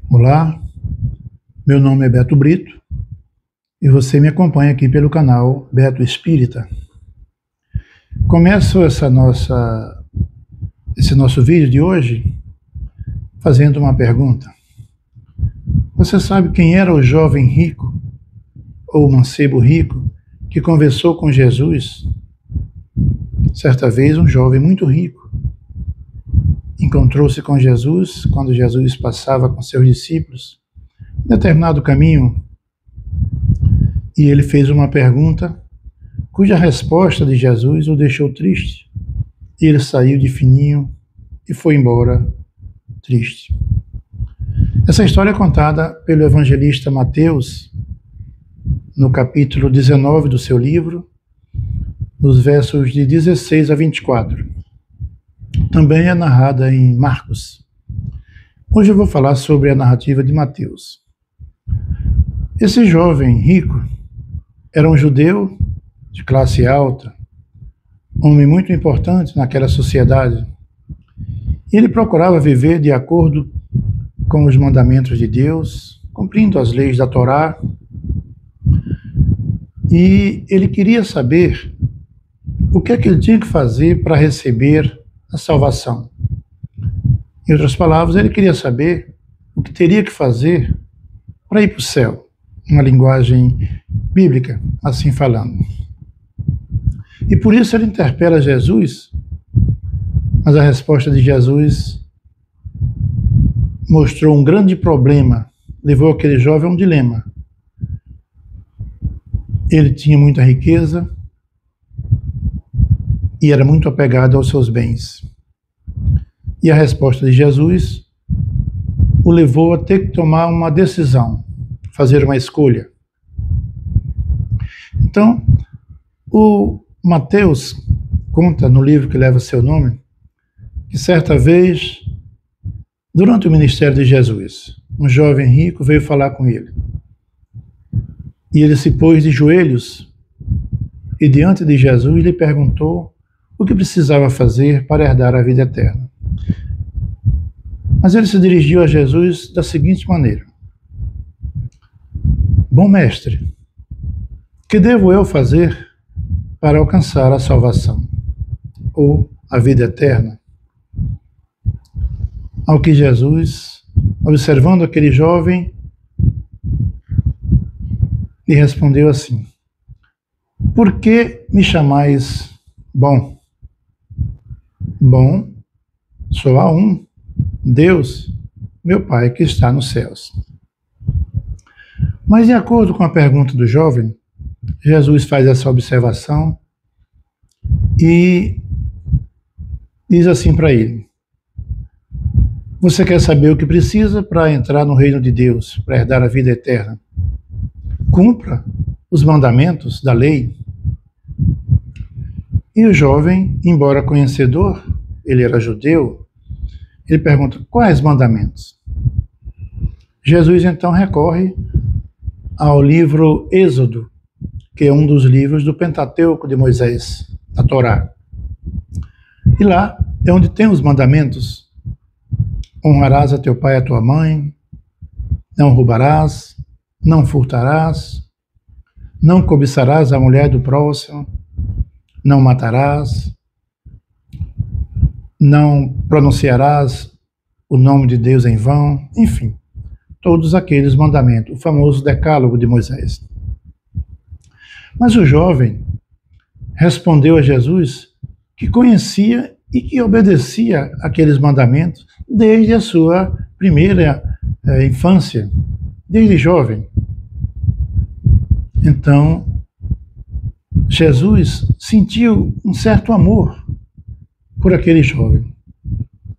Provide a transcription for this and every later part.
Olá, meu nome é Beto Brito e você me acompanha aqui pelo canal Beto Espírita. Começo esse nosso vídeo de hoje fazendo uma pergunta. Você sabe quem era o jovem rico ou o mancebo rico que conversou com Jesus? Certa vez um jovem muito rico encontrou-se com Jesus quando Jesus passava com seus discípulos em determinado caminho e ele fez uma pergunta cuja resposta de Jesus o deixou triste. E ele saiu de fininho e foi embora triste. Essa história é contada pelo evangelista Mateus no capítulo 19 do seu livro, nos versos de 16 a 24. Também é narrada em Marcos. Hoje eu vou falar sobre a narrativa de Mateus. Esse jovem rico era um judeu de classe alta, homem muito importante naquela sociedade. E ele procurava viver de acordo com os mandamentos de Deus, cumprindo as leis da Torá. E ele queria saber o que é que ele tinha que fazer para receber a salvação. Em outras palavras, ele queria saber o que teria que fazer para ir para o céu, uma linguagem bíblica, assim falando. E por isso ele interpela Jesus, mas a resposta de Jesus mostrou um grande problema, levou aquele jovem a um dilema. Ele tinha muita riqueza e era muito apegado aos seus bens. E a resposta de Jesus o levou a ter que tomar uma decisão, fazer uma escolha. Então, o Mateus conta no livro que leva seu nome que certa vez, durante o ministério de Jesus, um jovem rico veio falar com ele. E ele se pôs de joelhos e diante de Jesus lhe perguntou o que precisava fazer para herdar a vida eterna. Mas ele se dirigiu a Jesus da seguinte maneira: Bom mestre, que devo eu fazer para alcançar a salvação ou a vida eterna? Ao que Jesus, observando aquele jovem, lhe respondeu assim: Por que me chamais bom? Bom, só há um, Deus, meu Pai que está nos céus. Mas de acordo com a pergunta do jovem, Jesus faz essa observação e diz assim para ele: Você quer saber o que precisa para entrar no reino de Deus, para herdar a vida eterna? Cumpra os mandamentos da lei. E o jovem, embora conhecedor, ele era judeu, ele pergunta: Quais mandamentos? Jesus então recorre ao livro Êxodo, que é um dos livros do Pentateuco de Moisés, da Torá. E lá é onde tem os mandamentos: honrarás a teu pai e a tua mãe, não roubarás, não furtarás, não cobiçarás a mulher do próximo, não matarás, não pronunciarás o nome de Deus em vão, enfim, todos aqueles mandamentos, o famoso decálogo de Moisés. Mas o jovem respondeu a Jesus que conhecia e que obedecia aqueles mandamentos desde a sua primeira infância, desde jovem. Então, Jesus sentiu um certo amor por aquele jovem.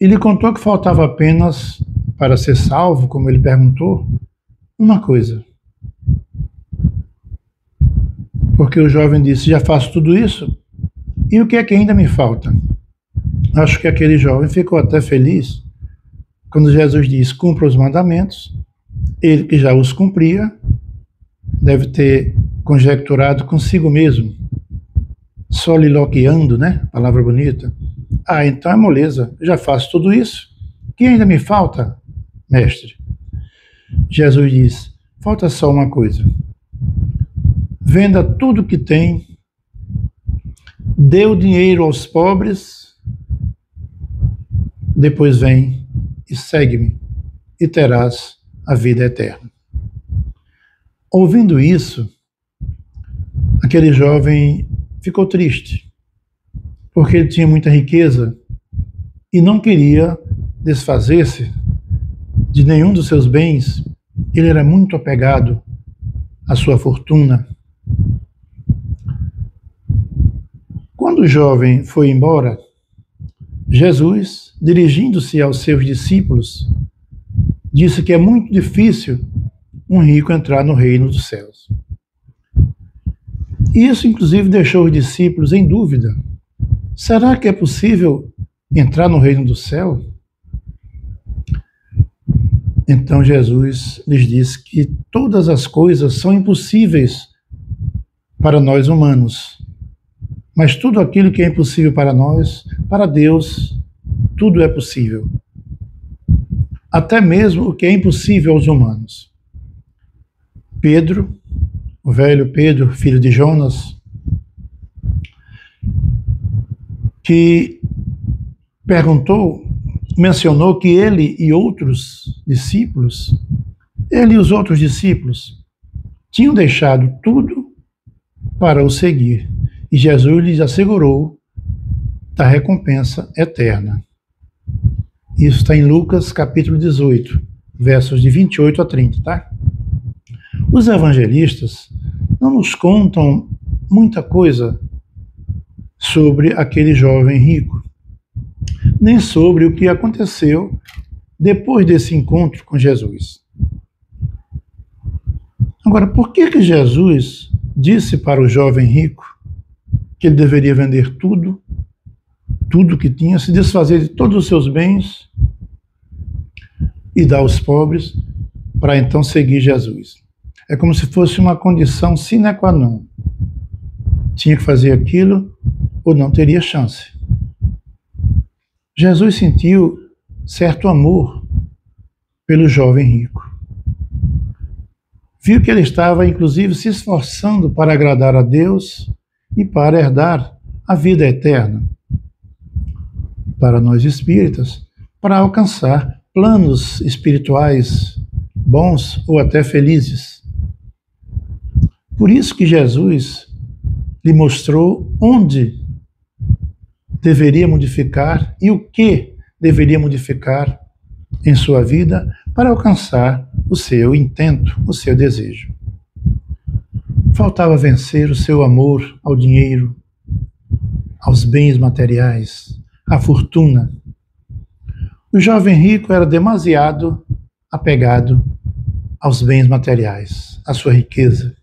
Ele contou que faltava apenas, para ser salvo, como ele perguntou, uma coisa. Porque o jovem disse: Já faço tudo isso, e o que é que ainda me falta? Acho que aquele jovem ficou até feliz quando Jesus diz: Cumpra os mandamentos. Ele, que já os cumpria, deve ter conjecturado consigo mesmo, soliloquiando, né? Palavra bonita. Então é moleza, já faço tudo isso. O que ainda me falta, mestre? Jesus diz: falta só uma coisa. Venda tudo que tem, dê o dinheiro aos pobres, depois vem e segue-me, e terás a vida eterna. Ouvindo isso, aquele jovem ficou triste, porque ele tinha muita riqueza e não queria desfazer-se de nenhum dos seus bens. Ele era muito apegado à sua fortuna. Quando o jovem foi embora, Jesus, dirigindo-se aos seus discípulos, disse que é muito difícil um rico entrar no reino dos céus. E isso, inclusive, deixou os discípulos em dúvida. Será que é possível entrar no reino do céu? Então Jesus lhes disse que todas as coisas são impossíveis para nós humanos, mas tudo aquilo que é impossível para nós, para Deus, tudo é possível. Até mesmo o que é impossível aos humanos. Pedro, o velho Pedro, filho de Jonas, que mencionou que ele e outros discípulos, ele e os outros discípulos, tinham deixado tudo para o seguir. E Jesus lhes assegurou da recompensa eterna. Isso está em Lucas capítulo 18, versos de 28 a 30, tá? Os evangelistas não nos contam muita coisa sobre aquele jovem rico, nem sobre o que aconteceu depois desse encontro com Jesus. Agora, por que Jesus disse para o jovem rico que ele deveria vender tudo que tinha, se desfazer de todos os seus bens e dar aos pobres, para então seguir Jesus? É como se fosse uma condição sine qua non. Tinha que fazer aquilo ou não teria chance. Jesus sentiu certo amor pelo jovem rico. Viu que ele estava, inclusive, se esforçando para agradar a Deus e para herdar a vida eterna. Para nós espíritas, para alcançar planos espirituais bons ou até felizes. Por isso que Jesus lhe mostrou onde deveria modificar e o que deveria modificar em sua vida para alcançar o seu intento, o seu desejo. Faltava vencer o seu amor ao dinheiro, aos bens materiais, à fortuna. O jovem rico era demasiado apegado aos bens materiais, à sua riqueza.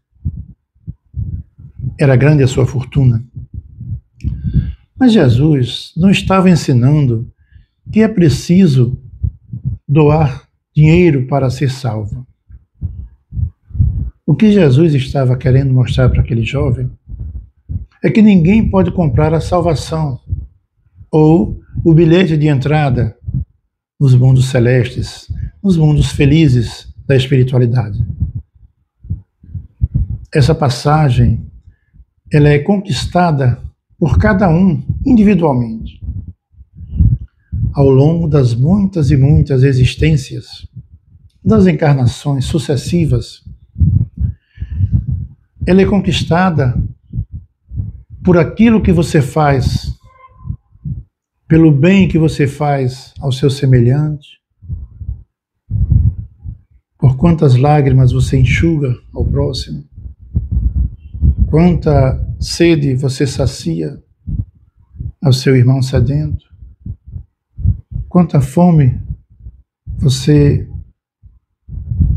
Era grande a sua fortuna. Mas Jesus não estava ensinando que é preciso doar dinheiro para ser salvo. O que Jesus estava querendo mostrar para aquele jovem é que ninguém pode comprar a salvação ou o bilhete de entrada nos mundos celestes, nos mundos felizes da espiritualidade. Essa passagem, ela é conquistada por cada um individualmente, ao longo das muitas e muitas existências, das encarnações sucessivas. Ela é conquistada por aquilo que você faz, pelo bem que você faz ao seu semelhante, por quantas lágrimas você enxuga ao próximo, quanta sede você sacia ao seu irmão sedento, quanta fome você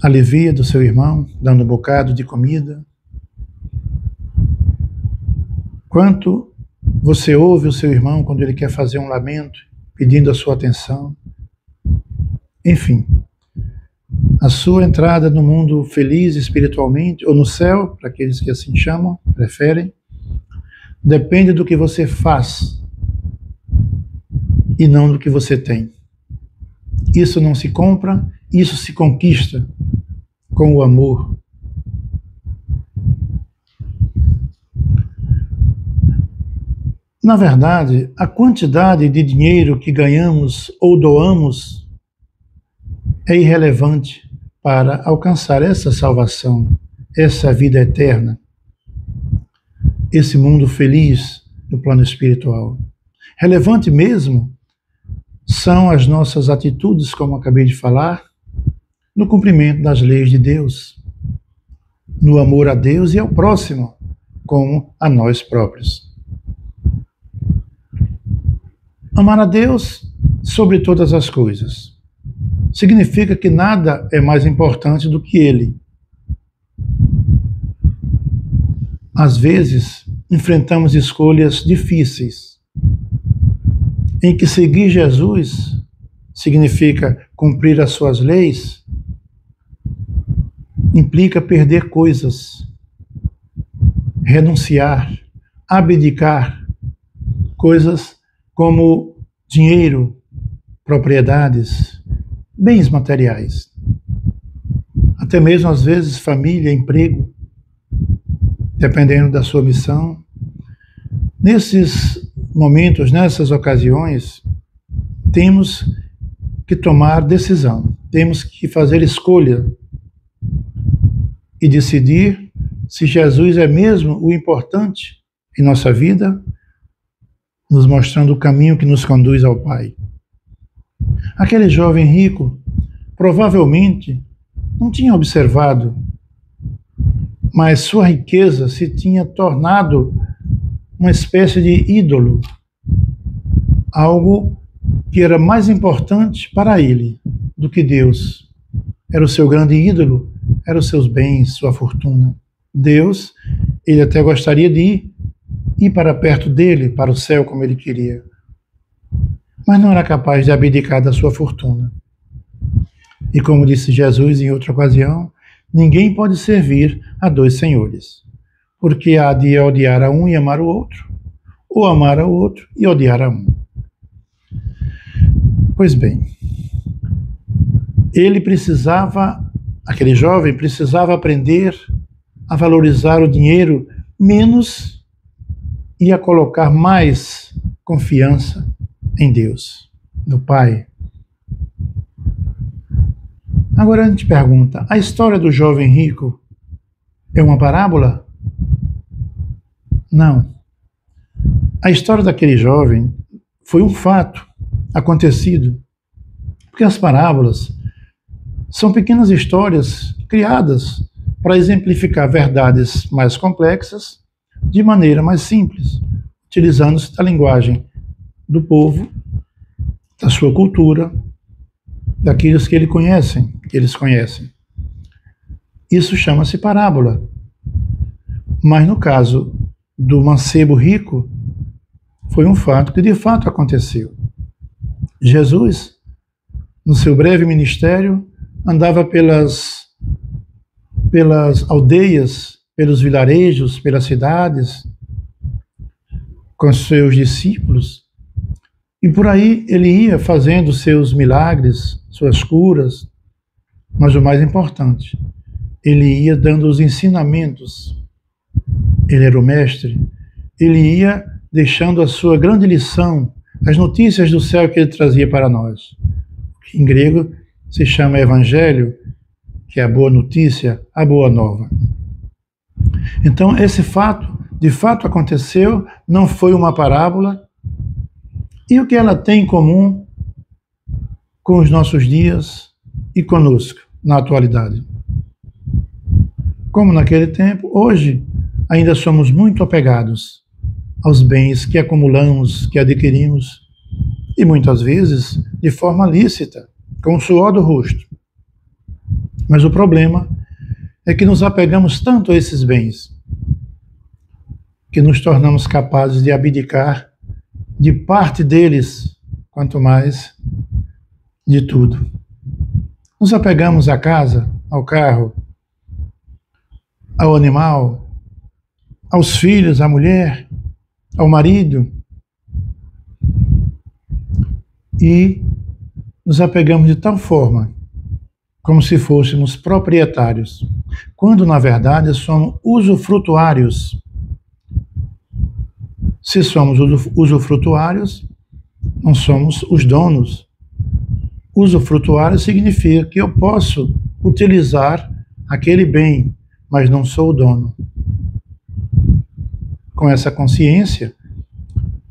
alivia do seu irmão, dando um bocado de comida, quanto você ouve o seu irmão quando ele quer fazer um lamento, pedindo a sua atenção. Enfim, a sua entrada no mundo feliz espiritualmente, ou no céu, para aqueles que assim chamam, preferem, depende do que você faz e não do que você tem. Isso não se compra, isso se conquista com o amor. Na verdade, a quantidade de dinheiro que ganhamos ou doamos é irrelevante para alcançar essa salvação, essa vida eterna, esse mundo feliz no plano espiritual. Relevante mesmo são as nossas atitudes, como acabei de falar, no cumprimento das leis de Deus, no amor a Deus e ao próximo, como a nós próprios. Amar a Deus sobre todas as coisas significa que nada é mais importante do que Ele. Às vezes, enfrentamos escolhas difíceis, em que seguir Jesus significa cumprir as suas leis, implica perder coisas, renunciar, abdicar, coisas como dinheiro, propriedades, bens materiais, até mesmo às vezes família, emprego, dependendo da sua missão. Nesses momentos, nessas ocasiões, temos que tomar decisão, temos que fazer escolha e decidir se Jesus é mesmo o importante em nossa vida, nos mostrando o caminho que nos conduz ao Pai. Aquele jovem rico provavelmente não tinha observado, mas sua riqueza se tinha tornado uma espécie de ídolo, algo que era mais importante para ele do que Deus. Era o seu grande ídolo, eram os seus bens, sua fortuna. Deus, ele até gostaria de ir para perto dele, para o céu, como ele queria, mas não era capaz de abdicar da sua fortuna. E como disse Jesus em outra ocasião, ninguém pode servir a dois senhores, porque há de odiar a um e amar o outro, ou amar ao outro e odiar a um. Pois bem, aquele jovem precisava aprender a valorizar o dinheiro menos e a colocar mais confiança em Deus, no Pai. Agora a gente pergunta, a história do jovem rico é uma parábola? Não. A história daquele jovem foi um fato acontecido, porque as parábolas são pequenas histórias criadas para exemplificar verdades mais complexas de maneira mais simples, utilizando-se da linguagem do povo, da sua cultura, daqueles que eles conhecem. Isso chama-se parábola. Mas no caso do mancebo rico, foi um fato que de fato aconteceu. Jesus, no seu breve ministério, andava pelas aldeias, pelos vilarejos, pelas cidades, com seus discípulos, e por aí ele ia fazendo seus milagres, suas curas, mas o mais importante, ele ia dando os ensinamentos. Ele era o mestre, ele ia deixando a sua grande lição, as notícias do céu que ele trazia para nós. Em grego se chama evangelho, que é a boa notícia, a boa nova. Então esse fato, de fato aconteceu, não foi uma parábola. E o que ela tem em comum com os nossos dias e conosco, na atualidade? Como naquele tempo, hoje ainda somos muito apegados aos bens que acumulamos, que adquirimos, e muitas vezes de forma lícita, com o suor do rosto. Mas o problema é que nos apegamos tanto a esses bens que nos tornamos capazes de abdicar de parte deles, quanto mais de tudo. Nos apegamos à casa, ao carro, ao animal, aos filhos, à mulher, ao marido, e nos apegamos de tal forma como se fôssemos proprietários, quando na verdade somos usufrutuários. Se somos usufrutuários, não somos os donos. Usufrutuário significa que eu posso utilizar aquele bem, mas não sou o dono. Com essa consciência,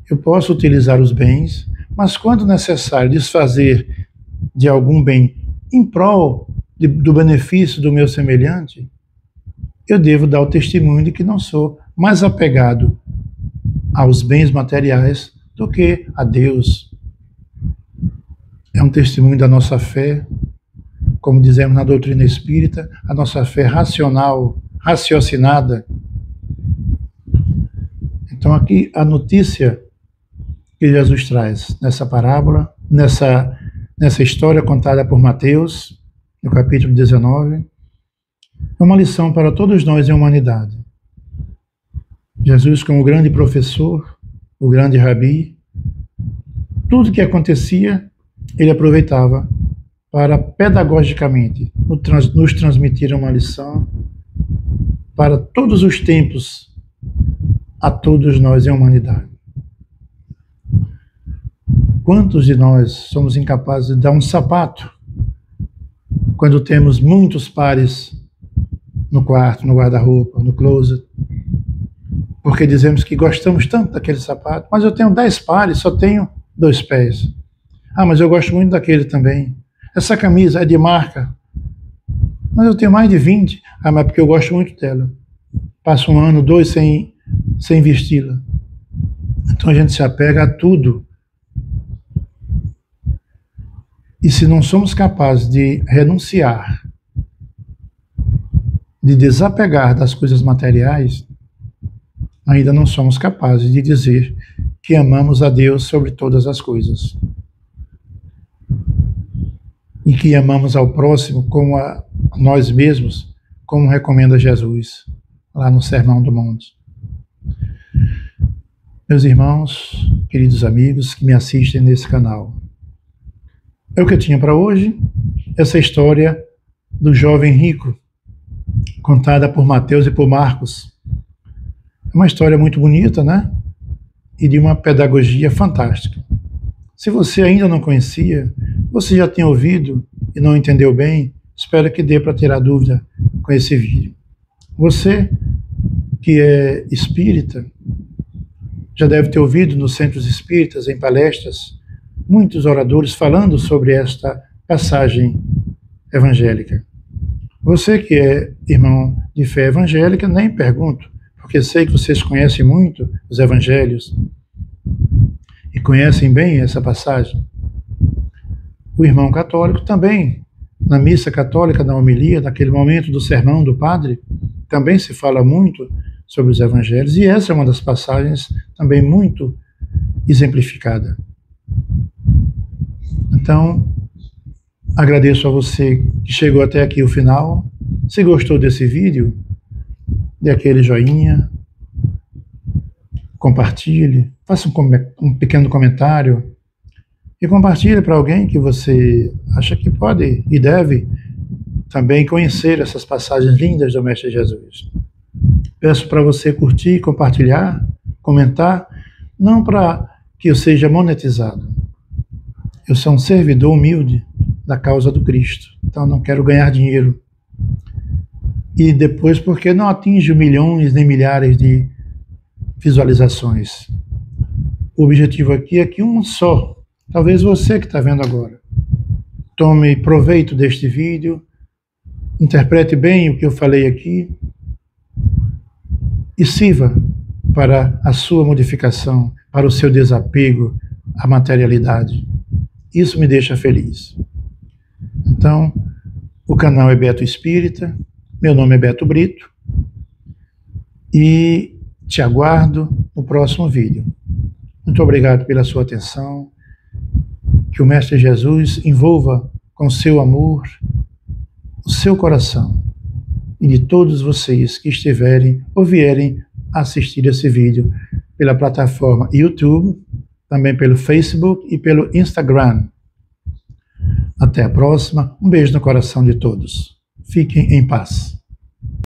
eu posso utilizar os bens, mas quando necessário desfazer de algum bem em prol do benefício do meu semelhante, eu devo dar o testemunho de que não sou mais apegado aos bens materiais do que a Deus. É um testemunho da nossa fé, como dizemos na doutrina espírita, a nossa fé racional, raciocinada. Então aqui a notícia que Jesus traz nessa parábola, nessa história contada por Mateus, no capítulo 19, é uma lição para todos nós em humanidade. Jesus, como o grande professor, o grande rabi, tudo que acontecia, ele aproveitava para pedagogicamente nos transmitir uma lição para todos os tempos, a todos nós em humanidade. Quantos de nós somos incapazes de dar um sapato quando temos muitos pares no quarto, no guarda-roupa, no closet? Porque dizemos que gostamos tanto daquele sapato, mas eu tenho 10 pares, só tenho 2 pés. Ah, mas eu gosto muito daquele também. Essa camisa é de marca, mas eu tenho mais de 20. Ah, mas porque eu gosto muito dela. Passo 1 ano, 2 sem vesti-la. Então a gente se apega a tudo. E se não somos capazes de renunciar, de desapegar das coisas materiais, ainda não somos capazes de dizer que amamos a Deus sobre todas as coisas. E que amamos ao próximo como a nós mesmos, como recomenda Jesus, lá no Sermão do Monte. Meus irmãos, queridos amigos que me assistem nesse canal, é o que eu tinha para hoje, essa história do jovem rico, contada por Mateus e por Marcos. É uma história muito bonita, né? E de uma pedagogia fantástica. Se você ainda não conhecia, você já tinha ouvido e não entendeu bem, espero que dê para tirar dúvida com esse vídeo. Você que é espírita, já deve ter ouvido nos centros espíritas, em palestras, muitos oradores falando sobre esta passagem evangélica. Você que é irmão de fé evangélica, nem pergunto, porque sei que vocês conhecem muito os evangelhos e conhecem bem essa passagem. O irmão católico também, na missa católica, na homilia, naquele momento do sermão do padre, também se fala muito sobre os evangelhos, e essa é uma das passagens também muito exemplificada. Então, agradeço a você que chegou até aqui o final. Se gostou desse vídeo, dê aquele joinha, compartilhe, faça um pequeno comentário e compartilhe para alguém que você acha que pode e deve também conhecer essas passagens lindas do Mestre Jesus. Peço para você curtir, compartilhar, comentar, não para que eu seja monetizado. Eu sou um servidor humilde da causa do Cristo, então não quero ganhar dinheiro. E depois porque não atinge milhões nem milhares de visualizações. O objetivo aqui é que um só, talvez você que está vendo agora, tome proveito deste vídeo, interprete bem o que eu falei aqui e sirva para a sua modificação, para o seu desapego à materialidade. Isso me deixa feliz. Então, o canal é Beto Espírita, meu nome é Beto Brito e te aguardo no próximo vídeo. Muito obrigado pela sua atenção, que o Mestre Jesus envolva com seu amor o seu coração e de todos vocês que estiverem ou vierem assistir esse vídeo pela plataforma YouTube, também pelo Facebook e pelo Instagram. Até a próxima. Um beijo no coração de todos. Fiquem em paz.